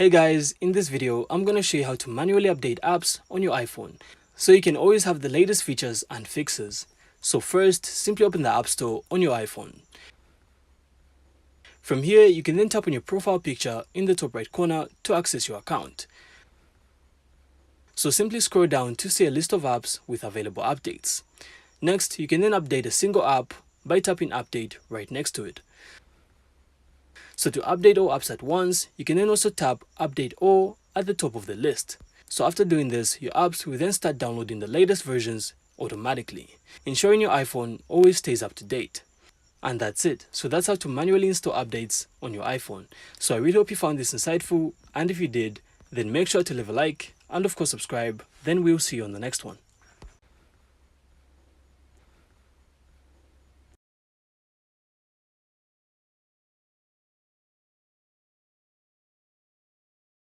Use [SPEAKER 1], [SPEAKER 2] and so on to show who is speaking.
[SPEAKER 1] Hey guys, in this video, I'm going to show you how to manually update apps on your iPhone so you can always have the latest features and fixes. So first, simply open the App Store on your iPhone. From here, you can then tap on your profile picture in the top right corner to access your account. So simply scroll down to see a list of apps with available updates. Next, you can then update a single app by tapping Update right next to it. So to update all apps at once, you can then also tap Update All at the top of the list. So after doing this, your apps will then start downloading the latest versions automatically, ensuring your iPhone always stays up to date. And that's it. So that's how to manually install updates on your iPhone. So I really hope you found this insightful, and if you did, then make sure to leave a like and of course subscribe. Then we'll see you on the next one.